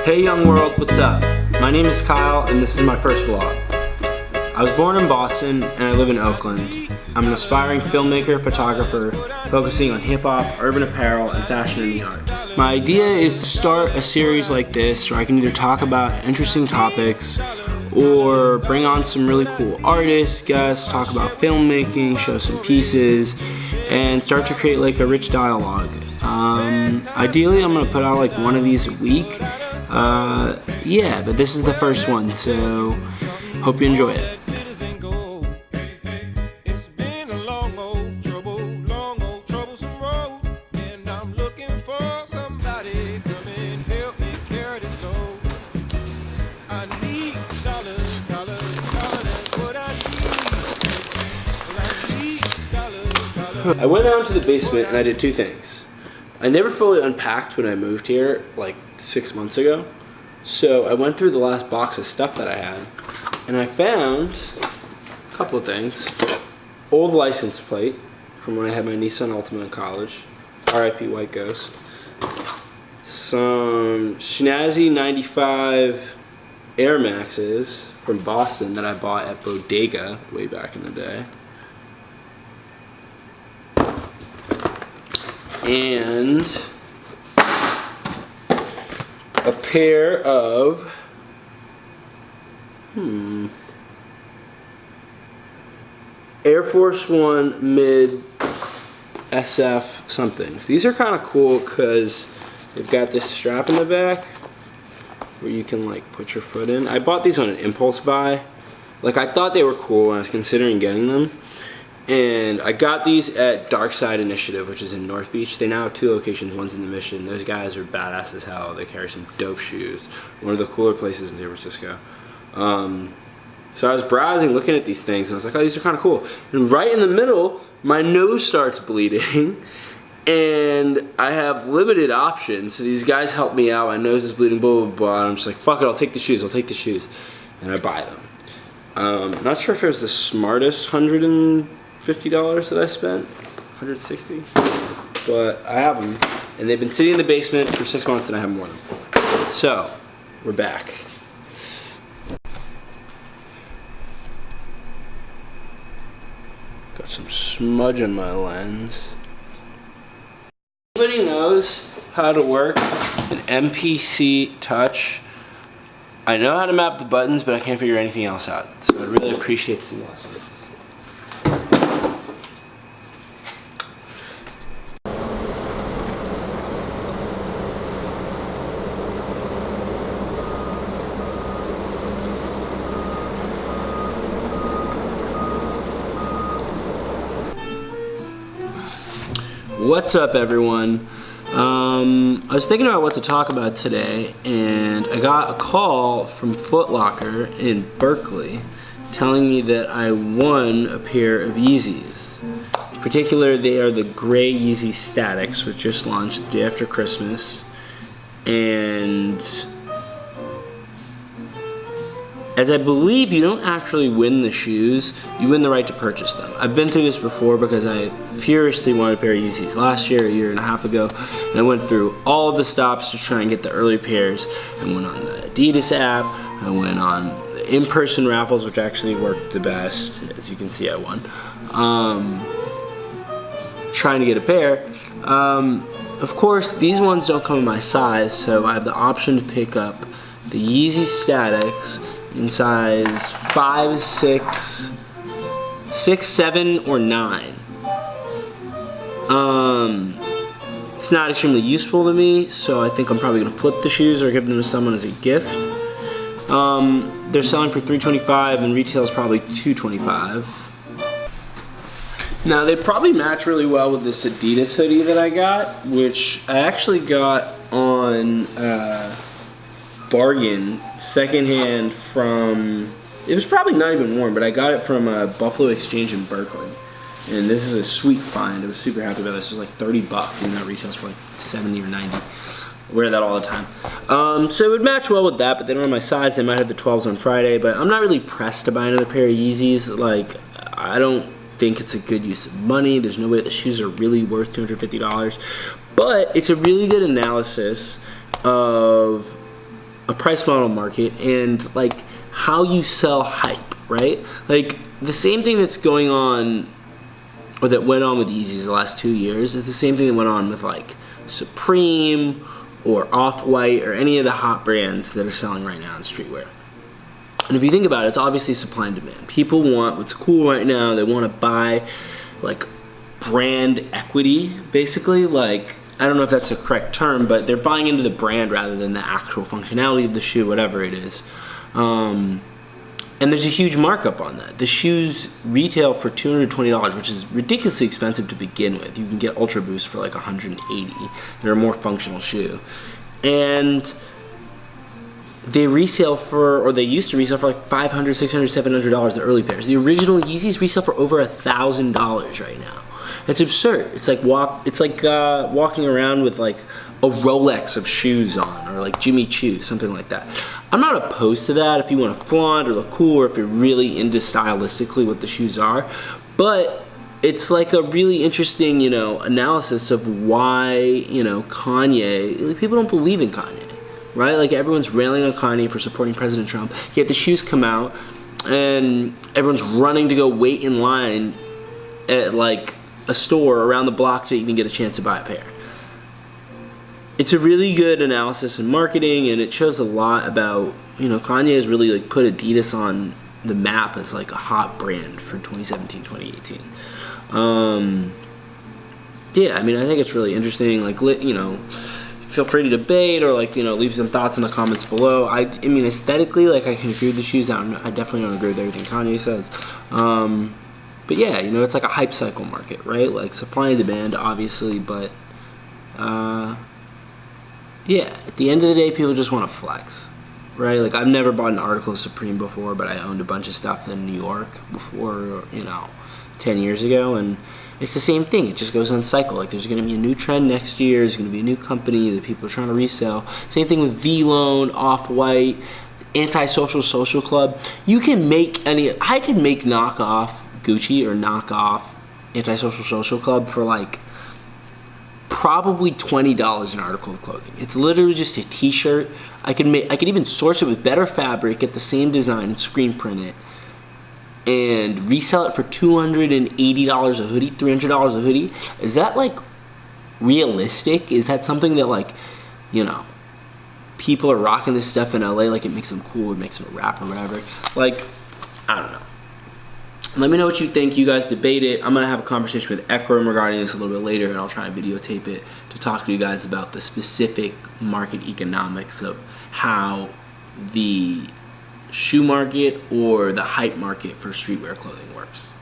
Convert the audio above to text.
Hey young world, what's up? My name is Kyle and this is my first vlog. I was born in Boston and I live in Oakland. I'm an aspiring filmmaker, photographer, focusing on hip-hop, urban apparel, and fashion in the arts. My idea is to start a series like this where I can either talk about interesting topics or bring on some really cool artists, guests, talk about filmmaking, show some pieces, and start to create like a rich dialogue. Ideally, I'm gonna put out like one of these a week. Yeah, but this is the first one, so hope you enjoy it. I went down to the basement and I did two things. I never fully unpacked when I moved here like 6 months ago. So I went through the last box of stuff that I had and I found a couple of things. Old license plate from when I had my Nissan Altima in college. RIP White Ghost. Some snazzy 95 Air Maxes from Boston that I bought at Bodega way back in the day. And a pair of Air Force One mid SF somethings. These are kind of cool because they've got this strap in the back where you can like put your foot in. I bought these on an impulse buy. Like I thought they were cool when I was considering getting them. And I got these at Dark Side Initiative, which is in North Beach. They now have 2 locations, one's in the Mission. Those guys are badass as hell. They carry some dope shoes. One of the cooler places in San Francisco. So I was browsing, looking at these things, and I was like, oh, these are kind of cool. And right in the middle, my nose starts bleeding. And I have limited options. So these guys help me out. My nose is bleeding, blah, blah, blah. And I'm just like, fuck it, I'll take the shoes. I'll take the shoes. And I buy them. Not sure if it was the smartest $150 that I spent, $160, but I have them, and they've been sitting in the basement for 6 months, and I haven't worn them. So, we're back. Got some smudge on my lens. Anybody knows how to work an MPC Touch? I know how to map the buttons, but I can't figure anything else out, so I'd really appreciate some lessons. What's up, everyone? I was thinking about what to talk about today, and I got a call from Foot Locker in Berkeley telling me that I won a pair of Yeezys. In particular, they are the gray Yeezy Statics, which just launched the day after Christmas. And as I believe you don't actually win the shoes, you win the right to purchase them. I've been through this before because I furiously wanted a pair of Yeezys last year, a year and a half ago, and I went through all of the stops to try and get the early pairs. I went on the Adidas app, I went on the in-person raffles, which actually worked the best. As you can see, I won. Trying to get a pair. Of course, these ones don't come in my size, so I have the option to pick up the Yeezy Statics in size 5, 6, 7, or 9. It's not extremely useful to me, so I think I'm probably gonna flip the shoes or give them to someone as a gift. They're selling for $325 and retail is probably $225. Now they probably match really well with this Adidas hoodie that I got, which I actually got on bargain, secondhand from, it was probably not even worn, but I got it from Buffalo Exchange in Berkeley. And this is a sweet find. I was super happy about this. It was like 30 bucks, even though it retails for like 70 or 90. I wear that all the time. So it would match well with that, but they don't have my size. They might have the 12s on Friday, but I'm not really pressed to buy another pair of Yeezys. Like, I don't think it's a good use of money. There's no way the shoes are really worth $250. But it's a really good analysis of a price model market and like how you sell hype, right? Like the same thing that's going on, or that went on with Yeezys the last 2 years, is the same thing that went on with like Supreme or Off-White or any of the hot brands that are selling right now in streetwear. And if you think about it, it's obviously supply and demand. People want what's cool right now. They want to buy like brand equity, basically. Like, I don't know if that's the correct term, but they're buying into the brand rather than the actual functionality of the shoe, whatever it is. And there's a huge markup on that. The shoes retail for $220, which is ridiculously expensive to begin with. You can get Ultra Boost for like $180. They're a more functional shoe. And they resell for, or they used to resell for like $500, $600, $700, the early pairs. The original Yeezys resell for over $1,000 right now. It's absurd. It's like walking around with like a Rolex of shoes on, or like Jimmy Choo, something like that. I'm not opposed to that if you want to flaunt or look cool, or if you're really into stylistically what the shoes are. But it's like a really interesting, analysis of why, Kanye, like, people don't believe in Kanye, right? Like everyone's railing on Kanye for supporting President Trump, yet the shoes come out and everyone's running to go wait in line at like a store around the block to even get a chance to buy a pair. It's a really good analysis in marketing, and it shows a lot about, Kanye has really like put Adidas on the map as like a hot brand for 2017, 2018. Yeah, I mean, I think it's really interesting. Like, feel free to debate or like, leave some thoughts in the comments below. I mean, aesthetically, like I can agree with the shoes. I definitely don't agree with everything Kanye says. But yeah, it's like a hype cycle market, right? Like supply and demand, obviously, but yeah, at the end of the day, people just want to flex, right? Like I've never bought an article of Supreme before, but I owned a bunch of stuff in New York before, 10 years ago, and it's the same thing. It just goes on cycle. Like there's going to be a new trend next year. There's going to be a new company that people are trying to resell. Same thing with V-Lone, Off-White, Antisocial Social Club. You can make I could make knockoff Gucci or knockoff Antisocial Social Club for like probably $20 an article of clothing. It's literally just a t-shirt. I could even source it with better fabric, get the same design and screen print it, and resell it for $280 a hoodie, $300 a hoodie. Is that like realistic? Is that something that like, people are rocking this stuff in LA, like it makes them cool, it makes them a rapper or whatever? Like, I don't know. Let me know what you think. You guys debate it. I'm going to have a conversation with Ekram regarding this a little bit later, and I'll try and videotape it to talk to you guys about the specific market economics of how the shoe market or the hype market for streetwear clothing works.